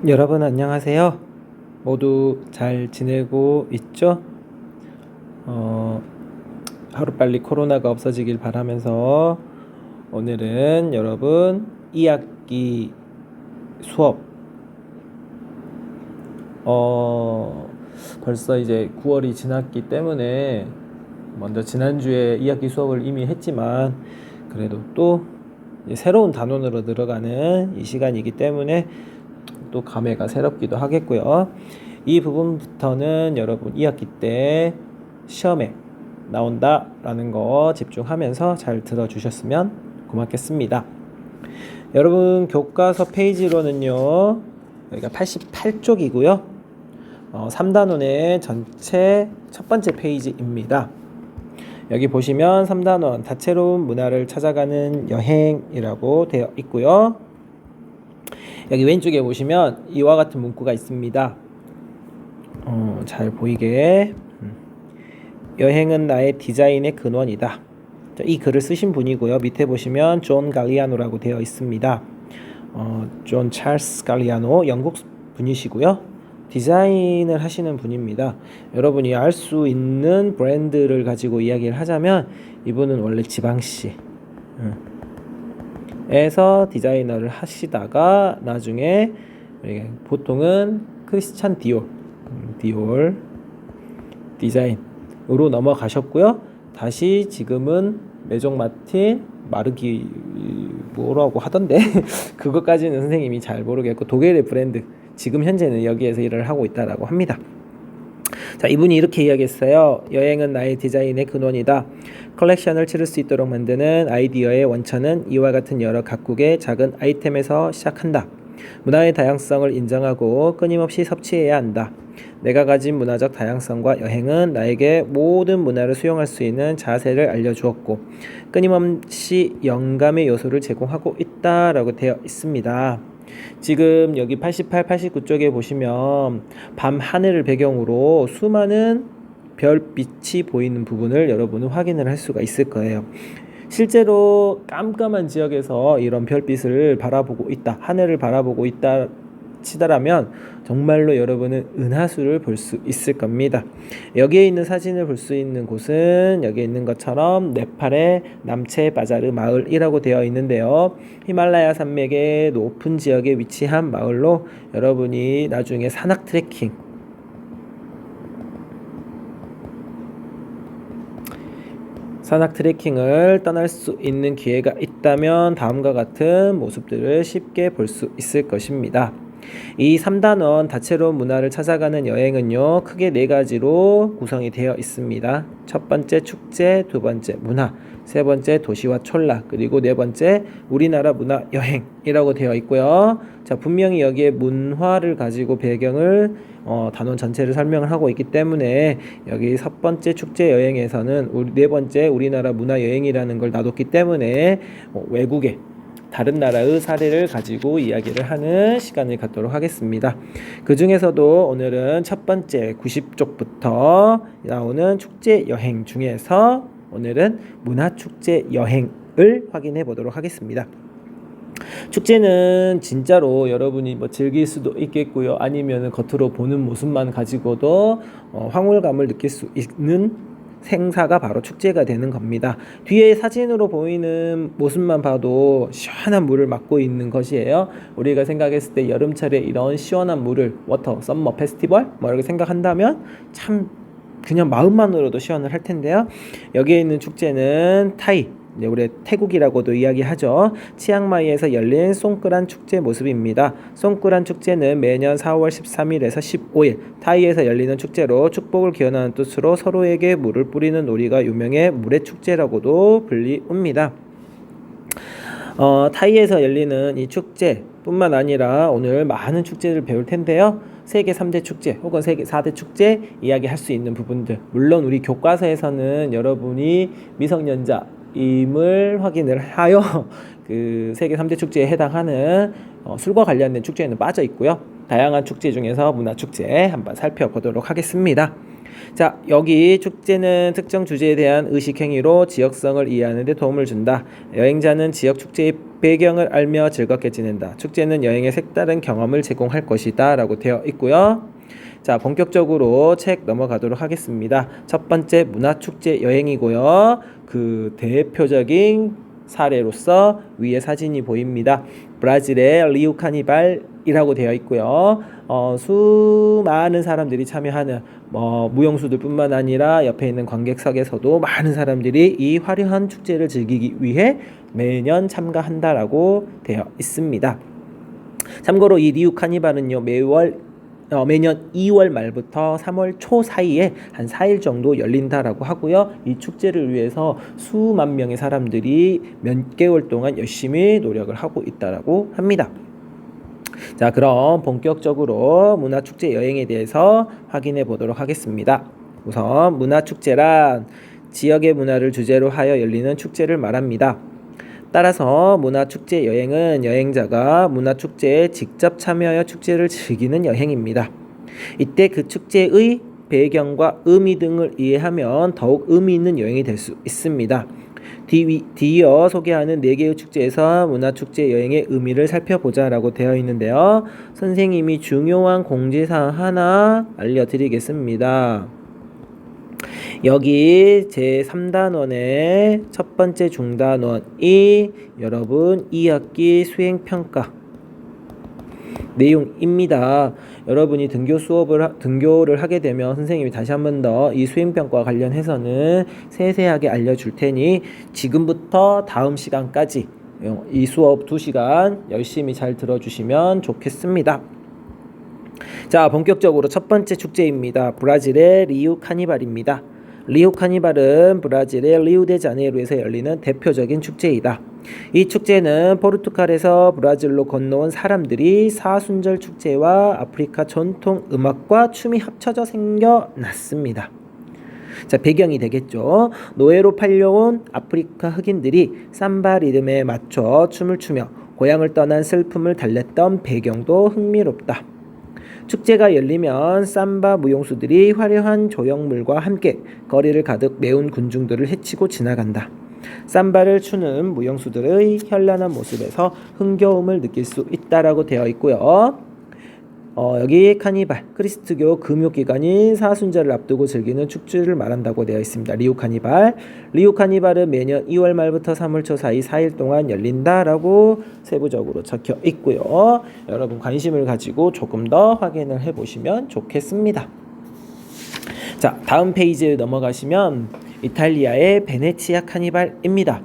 여러분 안녕하세요. 모두 잘 지내고 있죠? 하루빨리 코로나가 없어지길 바라면서 오늘은 여러분 2학기 수업 벌써 이제 9월이 지났기 때문에 먼저 지난주에 2학기 수업을 이미 했지만 그래도 또 새로운 단원으로 들어가는 이 시간이기 때문에 또 감회가 새롭기도 하겠고요. 이 부분부터는 여러분 2학기 때 시험에 나온다라는 거 집중하면서 잘 들어주셨으면 고맙겠습니다. 여러분 교과서 페이지로는요, 여기가 88쪽이고요. 3단원의 전체 첫 번째 페이지입니다. 여기 보시면 3단원 다채로운 문화를 찾아가는 여행이라고 되어 있고요. 여기 왼쪽에 보시면 이와 같은 문구가 있습니다. 잘 보이게 여행은 나의 디자인의 근원이다. 이 글을 쓰신 분이고요. 밑에 보시면 존 갈리아노라고 되어 있습니다. 존 찰스 갈리아노 영국 분이시고요. 디자인을 하시는 분입니다. 여러분이 알 수 있는 브랜드를 가지고 이야기를 하자면 이분은 원래 지방시 에서 디자이너를 하시다가 나중에 보통은 크리스찬 디올 디자인으로 넘어가셨고요. 다시 지금은 메종 마틴 마르기 뭐라고 하던데 그것까지는 선생님이 잘 모르겠고 독일의 브랜드 지금 현재는 여기에서 일을 하고 있다라고 합니다. 자, 이분이 이렇게 이야기했어요. 여행은 나의 디자인의 근원이다. 컬렉션을 치를 수 있도록 만드는 아이디어의 원천은 이와 같은 여러 각국의 작은 아이템에서 시작한다. 문화의 다양성을 인정하고 끊임없이 섭취해야 한다. 내가 가진 문화적 다양성과 여행은 나에게 모든 문화를 수용할 수 있는 자세를 알려주었고 끊임없이 영감의 요소를 제공하고 있다라고 되어 있습니다. 지금 여기 88, 89쪽에 보시면 밤 하늘을 배경으로 수많은 별빛이 보이는 부분을 여러분은 확인을 할 수가 있을 거예요. 실제로 깜깜한 지역에서 이런 별빛을 바라보고 있다, 하늘을 바라보고 있다 치다라면 정말로 여러분은 은하수를 볼 수 있을 겁니다. 여기에 있는 사진을 볼 수 있는 곳은 여기에 있는 것처럼 네팔의 남체 바자르 마을이라고 되어 있는데요. 히말라야 산맥의 높은 지역에 위치한 마을로 여러분이 나중에 산악 트레킹을 떠날 수 있는 기회가 있다면 다음과 같은 모습들을 쉽게 볼 수 있을 것입니다. 이 3단원 다채로운 문화를 찾아가는 여행은요, 크게 4가지로 구성이 되어 있습니다. 첫 번째 축제, 두 번째 문화, 세 번째 도시와 촌락, 그리고 네 번째 우리나라 문화 여행이라고 되어 있고요. 자, 분명히 여기에 문화를 가지고 배경을 단원 전체를 설명을 하고 있기 때문에 여기 첫 번째 축제 여행에서는 네 번째 우리나라 문화 여행이라는 걸 놔뒀기 때문에 외국의 다른 나라의 사례를 가지고 이야기를 하는 시간을 갖도록 하겠습니다. 그 중에서도 오늘은 첫 번째 90쪽부터 나오는 축제 여행 중에서 오늘은 문화축제 여행을 확인해 보도록 하겠습니다. 축제는 진짜로 여러분이 즐길 수도 있겠고요. 아니면 겉으로 보는 모습만 가지고도 황홀감을 느낄 수 있는 행사가 바로 축제가 되는 겁니다. 뒤에 사진으로 보이는 모습만 봐도 시원한 물을 맞고 있는 것이에요. 우리가 생각했을 때 여름철에 이런 시원한 물을 워터 썸머 페스티벌 이렇게 생각한다면 참 그냥 마음만으로도 시원을 할 텐데요. 여기에 있는 축제는 타이, 우리 태국이라고도 이야기하죠. 치앙마이에서 열린 송크란 축제 모습입니다. 송크란 축제는 매년 4월 13일에서 15일 타이에서 열리는 축제로 축복을 기원하는 뜻으로 서로에게 물을 뿌리는 놀이가 유명해 물의 축제라고도 불리웁니다. 타이에서 열리는 이 축제 뿐만 아니라 오늘 많은 축제를 배울 텐데요. 세계 3대 축제 혹은 세계 4대 축제 이야기할 수 있는 부분들, 물론 우리 교과서에서는 여러분이 미성년자 임을 확인을 하여 그 세계 3대 축제에 해당하는 술과 관련된 축제에는 빠져 있고요. 다양한 축제 중에서 문화축제 한번 살펴보도록 하겠습니다. 자, 여기 축제는 특정 주제에 대한 의식 행위로 지역성을 이해하는 데 도움을 준다. 여행자는 지역 축제의 배경을 알며 즐겁게 지낸다. 축제는 여행의 색다른 경험을 제공할 것이다 라고 되어 있고요. 자, 본격적으로 책 넘어가도록 하겠습니다. 첫 번째 문화축제 여행이고요. 그 대표적인 사례로서 위에 사진이 보입니다. 브라질의 리우 카니발이라고 되어 있고요. 수많은 사람들이 참여하는 무용수들 뿐만 아니라 옆에 있는 관객석에서도 많은 사람들이 이 화려한 축제를 즐기기 위해 매년 참가한다라고 되어 있습니다. 참고로 이 리우 카니발은요, 매년 2월 말부터 3월 초 사이에 한 4일 정도 열린다라고 하고요. 이 축제를 위해서 수만 명의 사람들이 몇 개월 동안 열심히 노력을 하고 있다라고 합니다. 자, 그럼 본격적으로 문화축제 여행에 대해서 확인해 보도록 하겠습니다. 우선 문화축제란 지역의 문화를 주제로 하여 열리는 축제를 말합니다. 따라서 문화축제 여행은 여행자가 문화축제에 직접 참여하여 축제를 즐기는 여행입니다. 이때 그 축제의 배경과 의미 등을 이해하면 더욱 의미 있는 여행이 될 수 있습니다. 뒤이어 소개하는 4개의 축제에서 문화축제 여행의 의미를 살펴보자 라고 되어 있는데요. 선생님이 중요한 공지사항 하나 알려드리겠습니다. 여기 제3단원의 첫 번째 중단원이 여러분 2학기 수행평가 내용입니다. 여러분이 등교를 하게 되면 선생님이 다시 한 번 더 이 수행평가와 관련해서는 세세하게 알려줄 테니 지금부터 다음 시간까지 이 수업 2시간 열심히 잘 들어주시면 좋겠습니다. 자, 본격적으로 첫 번째 축제입니다. 브라질의 리우 카니발입니다. 리우 카니발은 브라질의 리우데자네이루에서 열리는 대표적인 축제이다. 이 축제는 포르투갈에서 브라질로 건너온 사람들이 사순절 축제와 아프리카 전통 음악과 춤이 합쳐져 생겨났습니다. 자, 배경이 되겠죠. 노예로 팔려온 아프리카 흑인들이 삼바 리듬에 맞춰 춤을 추며 고향을 떠난 슬픔을 달랬던 배경도 흥미롭다. 축제가 열리면 삼바 무용수들이 화려한 조형물과 함께 거리를 가득 메운 군중들을 헤치고 지나간다. 삼바를 추는 무용수들의 현란한 모습에서 흥겨움을 느낄 수 있다라고 되어 있고요. 여기 카니발, 그리스도교 금요기간인 사순절을 앞두고 즐기는 축제를 말한다고 되어 있습니다. 리우 카니발. 리우 카니발은 매년 2월 말부터 3월 초 사이 4일 동안 열린다라고 세부적으로 적혀 있고요. 여러분 관심을 가지고 조금 더 확인을 해보시면 좋겠습니다. 자, 다음 페이지에 넘어가시면 이탈리아의 베네치아 카니발입니다.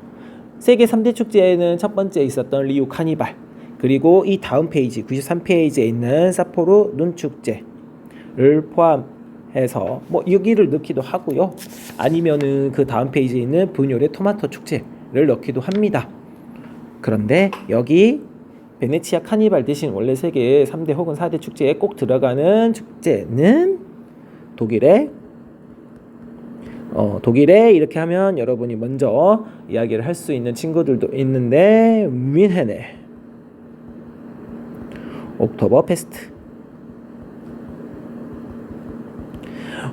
세계 3대 축제에는 첫 번째 있었던 리우 카니발, 그리고 이 다음 페이지 93페이지에 있는 사포로 눈축제를 포함해서 여기를 넣기도 하고요. 아니면은 그 다음 페이지에 있는 분요의 토마토 축제를 넣기도 합니다. 그런데 여기 베네치아 카니발 대신 원래 세계 3대 혹은 4대 축제에 꼭 들어가는 축제는 독일의 이렇게 하면 여러분이 먼저 이야기를 할 수 있는 친구들도 있는데 뮌헨의 옥토버 페스트.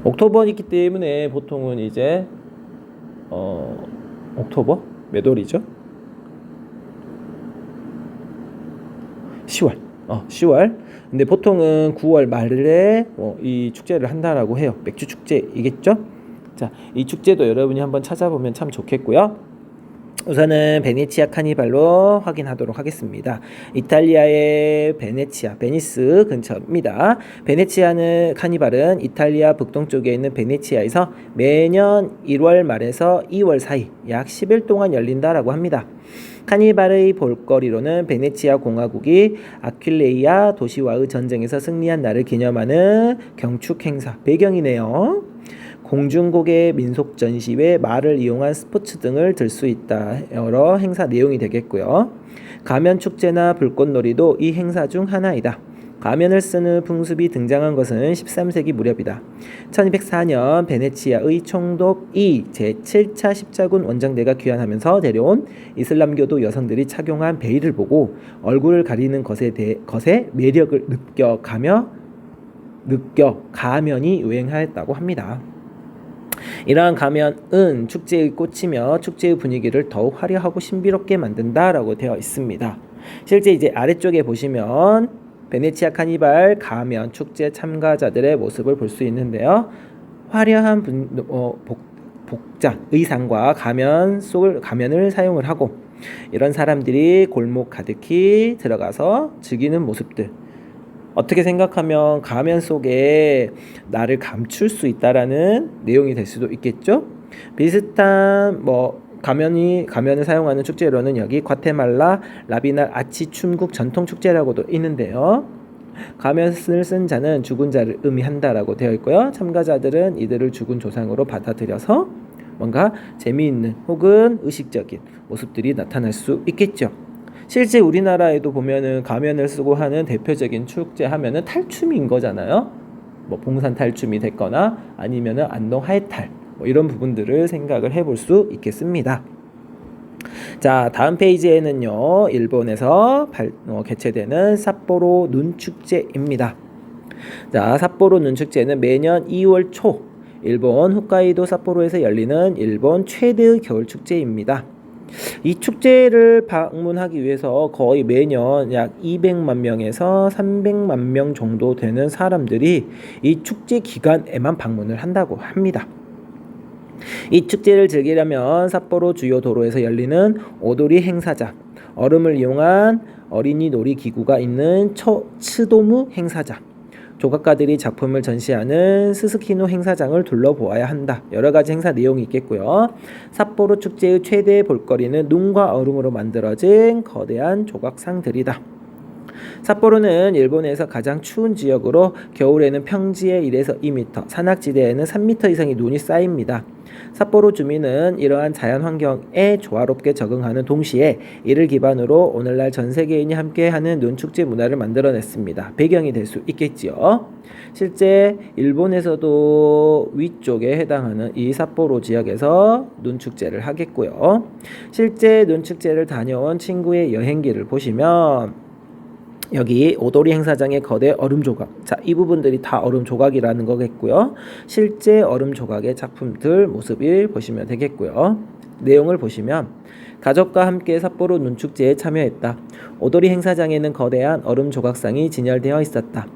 옥토버이기 때문에 보통은 이제 옥토버 몇 월이죠? 10월. 근데 보통은 9월 말에 이 축제를 한다라고 해요. 맥주 축제이겠죠? 자, 이 축제도 여러분이 한번 찾아보면 참 좋겠고요. 우선은 베네치아 카니발로 확인하도록 하겠습니다. 이탈리아의 베니스 근처입니다. 베네치아는 카니발은 이탈리아 북동쪽에 있는 베네치아에서 매년 1월 말에서 2월 사이 약 10일 동안 열린다라고 합니다. 카니발의 볼거리로는 베네치아 공화국이 아퀴레이아 도시와의 전쟁에서 승리한 날을 기념하는 경축 행사 배경이네요. 공중곡의 민속 전시회, 말을 이용한 스포츠 등을 들 수 있다. 여러 행사 내용이 되겠고요. 가면 축제나 불꽃놀이도 이 행사 중 하나이다. 가면을 쓰는 풍습이 등장한 것은 13세기 무렵이다. 1204년 베네치아의 총독 제7차 십자군 원정대가 귀환하면서 데려온 이슬람교도 여성들이 착용한 베일을 보고 얼굴을 가리는 것에 매력을 느껴가며 느껴 가면이 유행하였다고 합니다. 이러한 가면은 축제의 꽃이며 축제의 분위기를 더욱 화려하고 신비롭게 만든다라고 되어 있습니다. 실제 이제 아래쪽에 보시면 베네치아 카니발 가면 축제 참가자들의 모습을 볼 수 있는데요. 화려한 복장, 의상과 가면을 사용을 하고 이런 사람들이 골목 가득히 들어가서 즐기는 모습들. 어떻게 생각하면 가면 속에 나를 감출 수 있다라는 내용이 될 수도 있겠죠. 비슷한 가면을 사용하는 축제로는 여기 과테말라 라비날 아치 춤국 전통 축제라고도 있는데요. 가면을 쓴 자는 죽은 자를 의미한다라고 되어 있고요. 참가자들은 이들을 죽은 조상으로 받아들여서 뭔가 재미있는 혹은 의식적인 모습들이 나타날 수 있겠죠. 실제 우리나라에도 보면은 가면을 쓰고 하는 대표적인 축제 하면은 탈춤인 거잖아요. 봉산 탈춤이 됐거나 아니면은 안동 하회탈 이런 부분들을 생각을 해볼 수 있겠습니다. 자, 다음 페이지에는요, 일본에서 개최되는 삿포로 눈축제입니다. 자, 삿포로 눈축제는 매년 2월 초 일본 홋카이도 삿포로에서 열리는 일본 최대의 겨울 축제입니다. 이 축제를 방문하기 위해서 거의 매년 약 200만 명에서 300만 명 정도 되는 사람들이 이 축제 기간에만 방문을 한다고 합니다. 이 축제를 즐기려면 삿포로 주요 도로에서 열리는 오도리 행사장, 얼음을 이용한 어린이 놀이기구가 있는 츠도무 행사장, 조각가들이 작품을 전시하는 스스키노 행사장을 둘러보아야 한다. 여러가지 행사 내용이 있겠고요. 삿포로 축제의 최대 볼거리는 눈과 얼음으로 만들어진 거대한 조각상들이다. 삿포로는 일본에서 가장 추운 지역으로 겨울에는 평지에 1에서 2m, 산악지대에는 3m 이상의 눈이 쌓입니다. 삿포로 주민은 이러한 자연 환경에 조화롭게 적응하는 동시에 이를 기반으로 오늘날 전 세계인이 함께하는 눈축제 문화를 만들어냈습니다. 배경이 될 수 있겠지요. 실제 일본에서도 위쪽에 해당하는 이 삿포로 지역에서 눈축제를 하겠고요. 실제 눈축제를 다녀온 친구의 여행기를 보시면 여기 오도리 행사장의 거대 얼음 조각, 자, 이 부분들이 다 얼음 조각이라는 거겠고요. 실제 얼음 조각의 작품들 모습을 보시면 되겠고요. 내용을 보시면 가족과 함께 삿포로 눈축제에 참여했다. 오도리 행사장에는 거대한 얼음 조각상이 진열되어 있었다.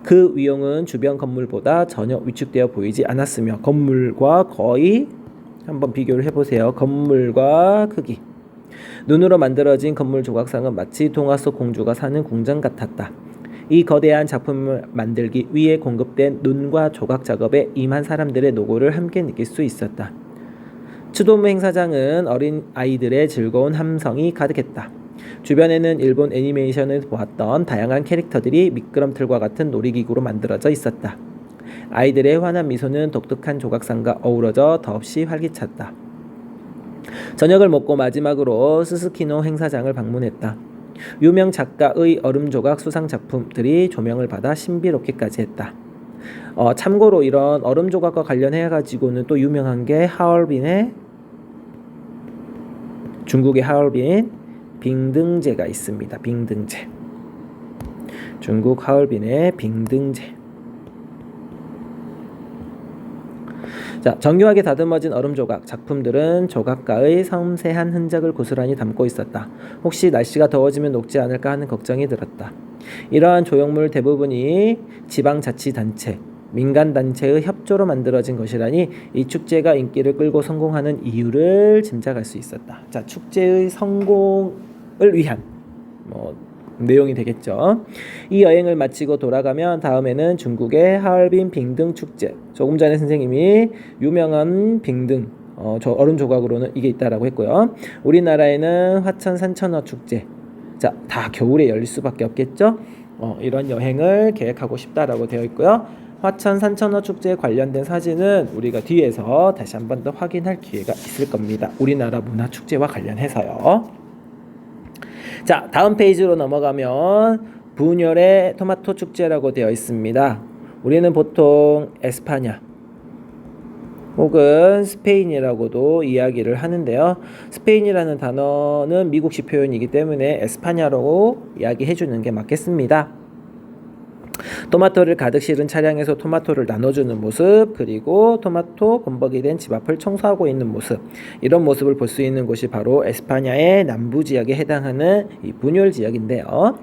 그 위용은 주변 건물보다 전혀 위축되어 보이지 않았으며 건물과 거의 한번 비교를 해보세요. 건물과 크기. 눈으로 만들어진 건물 조각상은 마치 동화 속 공주가 사는 궁전 같았다. 이 거대한 작품을 만들기 위해 공급된 눈과 조각 작업에 임한 사람들의 노고를 함께 느낄 수 있었다. 츠도무 행사장은 어린 아이들의 즐거운 함성이 가득했다. 주변에는 일본 애니메이션을 보았던 다양한 캐릭터들이 미끄럼틀과 같은 놀이기구로 만들어져 있었다. 아이들의 환한 미소는 독특한 조각상과 어우러져 더없이 활기찼다. 저녁을 먹고 마지막으로 스스키노 행사장을 방문했다. 유명 작가의 얼음 조각 수상 작품들이 조명을 받아 신비롭기까지 했다. 참고로 이런 얼음 조각과 관련해 가지고는 또 유명한 게 중국의 하얼빈 빙등제가 있습니다. 빙등제. 중국 하얼빈의 빙등제. 자, 정교하게 다듬어진 얼음 조각 작품들은 조각가의 섬세한 흔적을 고스란히 담고 있었다. 혹시 날씨가 더워지면 녹지 않을까 하는 걱정이 들었다. 이러한 조형물 대부분이 지방자치단체, 민간단체의 협조로 만들어진 것이라니 이 축제가 인기를 끌고 성공하는 이유를 짐작할 수 있었다. 자, 축제의 성공을 위한 내용이 되겠죠. 이 여행을 마치고 돌아가면 다음에는 중국의 하얼빈 빙등 축제. 조금 전에 선생님이 유명한 빙등 저 얼음 조각으로는 이게 있다라고 했고요. 우리나라에는 화천 산천어 축제. 자, 다 겨울에 열릴 수밖에 없겠죠. 이런 여행을 계획하고 싶다라고 되어 있고요. 화천 산천어 축제에 관련된 사진은 우리가 뒤에서 다시 한 번 더 확인할 기회가 있을 겁니다. 우리나라 문화 축제와 관련해서요. 자, 다음 페이지로 넘어가면 분열의 토마토 축제라고 되어 있습니다. 우리는 보통 에스파냐 혹은 스페인이라고도 이야기를 하는데요. 스페인이라는 단어는 미국식 표현이기 때문에 에스파냐라고 이야기해 주는 게 맞겠습니다. 토마토를 가득 실은 차량에서 토마토를 나눠주는 모습, 그리고 토마토 범벅이 된 집 앞을 청소하고 있는 모습, 이런 모습을 볼 수 있는 곳이 바로 에스파냐의 남부 지역에 해당하는 이 부뇰 지역인데요.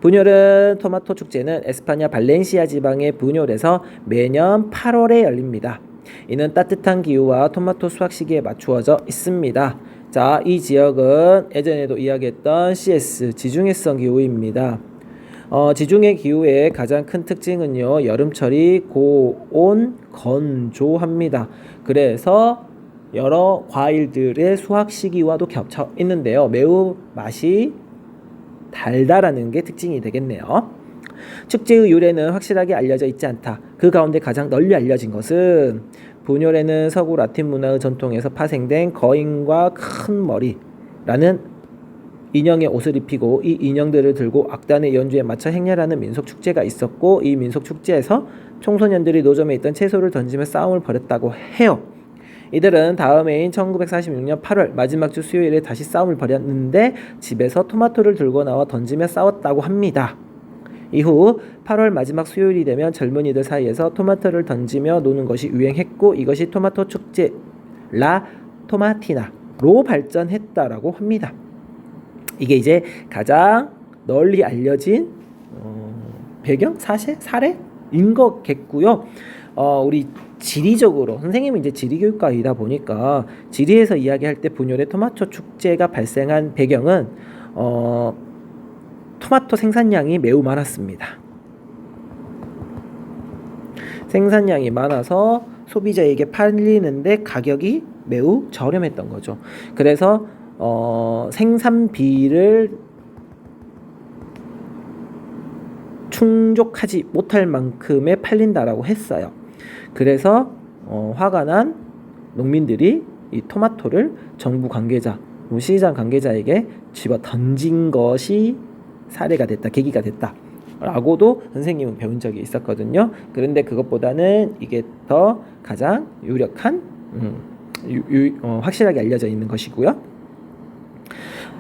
부뇰은 토마토 축제는 에스파냐 발렌시아 지방의 부뇰에서 매년 8월에 열립니다. 이는 따뜻한 기후와 토마토 수확 시기에 맞추어져 있습니다. 자, 이 지역은 예전에도 이야기했던 CS 지중해성 기후입니다. 지중해 기후의 가장 큰 특징은요, 여름철이 고온 건조합니다. 그래서 여러 과일들의 수확 시기와도 겹쳐 있는데요, 매우 맛이 달달하는 게 특징이 되겠네요. 축제의 유래는 확실하게 알려져 있지 않다. 그 가운데 가장 널리 알려진 것은 부뇰에는 서구 라틴 문화의 전통에서 파생된 거인과 큰 머리라는 인형의 옷을 입히고 이 인형들을 들고 악단의 연주에 맞춰 행렬하는 민속 축제가 있었고, 이 민속 축제에서 청소년들이 노점에 있던 채소를 던지며 싸움을 벌였다고 해요. 이들은 다음 해인 1946년 8월 마지막 주 수요일에 다시 싸움을 벌였는데 집에서 토마토를 들고 나와 던지며 싸웠다고 합니다. 이후 8월 마지막 수요일이 되면 젊은이들 사이에서 토마토를 던지며 노는 것이 유행했고, 이것이 토마토 축제 라 토마티나로 발전했다라고 합니다. 이게 이제 가장 널리 알려진 배경, 사례인 거겠고요. 우리 지리적으로, 선생님은 이제 지리교육과이다 보니까 지리에서 이야기할 때 부뇰의 토마토 축제가 발생한 배경은 토마토 생산량이 매우 많았습니다. 생산량이 많아서 소비자에게 팔리는데 가격이 매우 저렴했던 거죠. 그래서 생산비를 충족하지 못할 만큼에 팔린다라고 했어요. 그래서 화가 난 농민들이 이 토마토를 정부 관계자, 시장 관계자에게 집어 던진 것이 사례가 됐다, 계기가 됐다 라고도 선생님은 배운 적이 있었거든요. 그런데 그것보다는 이게 더 가장 유력한 확실하게 알려져 있는 것이고요.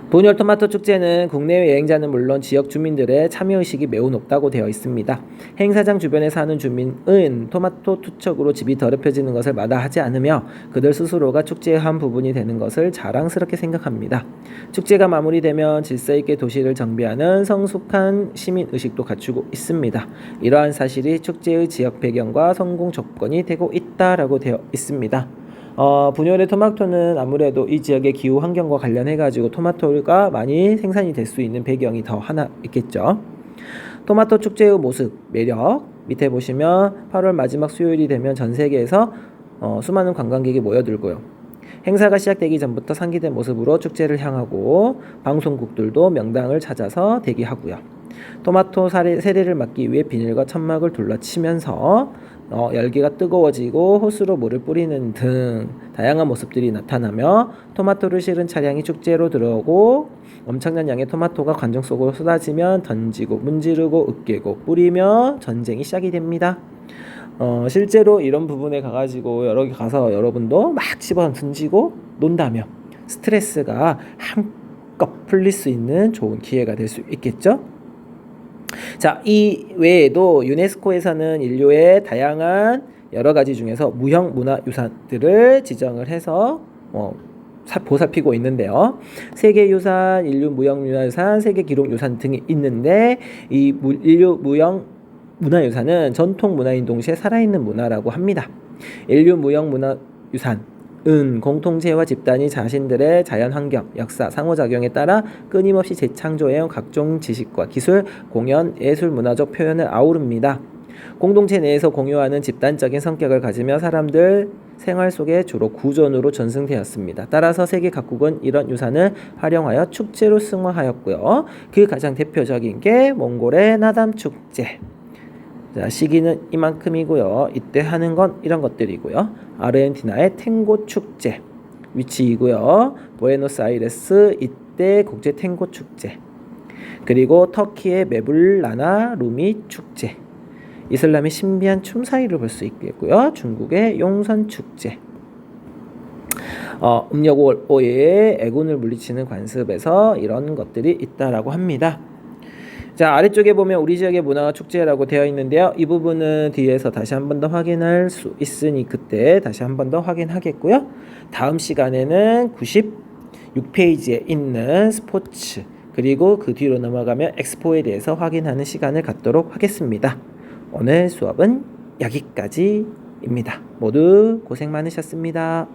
부뇰 토마토 축제는 국내외 여행자는 물론 지역 주민들의 참여의식이 매우 높다고 되어 있습니다. 행사장 주변에 사는 주민은 토마토 투척으로 집이 더럽혀지는 것을 마다하지 않으며 그들 스스로가 축제의 한 부분이 되는 것을 자랑스럽게 생각합니다. 축제가 마무리되면 질서있게 도시를 정비하는 성숙한 시민의식도 갖추고 있습니다. 이러한 사실이 축제의 지역 배경과 성공 조건이 되고 있다라고 되어 있습니다. 부뇰의 토마토는 아무래도 이 지역의 기후 환경과 관련해가지고 토마토가 많이 생산이 될 수 있는 배경이 더 하나 있겠죠. 토마토 축제의 모습, 매력, 밑에 보시면 8월 마지막 수요일이 되면 전 세계에서 수많은 관광객이 모여들고요. 행사가 시작되기 전부터 상기된 모습으로 축제를 향하고 방송국들도 명당을 찾아서 대기하고요. 토마토 세례를 막기 위해 비닐과 천막을 둘러치면서 열기가 뜨거워지고 호스로 물을 뿌리는 등 다양한 모습들이 나타나며 토마토를 실은 차량이 축제로 들어오고 엄청난 양의 토마토가 관중 속으로 쏟아지면 던지고 문지르고 으깨고 뿌리며 전쟁이 시작이 됩니다. 실제로 이런 부분에 가가지고 여러 개 가서 여러분도 막 집어 던지고 논다며 스트레스가 한껏 풀릴 수 있는 좋은 기회가 될 수 있겠죠. 자, 이 외에도 유네스코에서는 인류의 다양한 여러 가지 중에서 무형 문화유산들을 지정을 해서 보살피고 있는데요. 세계유산, 인류 무형문화유산, 세계기록유산 등이 있는데 이 인류 무형 문화유산은 전통 문화인 동시에 살아있는 문화라고 합니다. 인류 무형문화유산 공동체와 집단이 자신들의 자연환경, 역사, 상호작용에 따라 끊임없이 재창조해온 각종 지식과 기술, 공연, 예술, 문화적 표현을 아우릅니다. 공동체 내에서 공유하는 집단적인 성격을 가지며 사람들 생활 속에 주로 구전으로 전승되었습니다. 따라서 세계 각국은 이런 유산을 활용하여 축제로 승화하였고요. 그 가장 대표적인 게 몽골의 나담 축제. 자, 시기는 이만큼이고요. 이때 하는 건 이런 것들이고요. 아르헨티나의 탱고 축제 위치이고요. 부에노스아이레스 이때 국제 탱고 축제, 그리고 터키의 메불라나 루미 축제, 이슬람의 신비한 춤 사이를 볼 수 있겠고요. 중국의 용선 축제, 음력오에 애군을 물리치는 관습에서 이런 것들이 있다라고 합니다. 자, 아래쪽에 보면 우리 지역의 문화 축제라고 되어 있는데요. 이 부분은 뒤에서 다시 한 번 더 확인할 수 있으니 그때 다시 한 번 더 확인하겠고요. 다음 시간에는 96페이지에 있는 스포츠 그리고 그 뒤로 넘어가면 엑스포에 대해서 확인하는 시간을 갖도록 하겠습니다. 오늘 수업은 여기까지입니다. 모두 고생 많으셨습니다.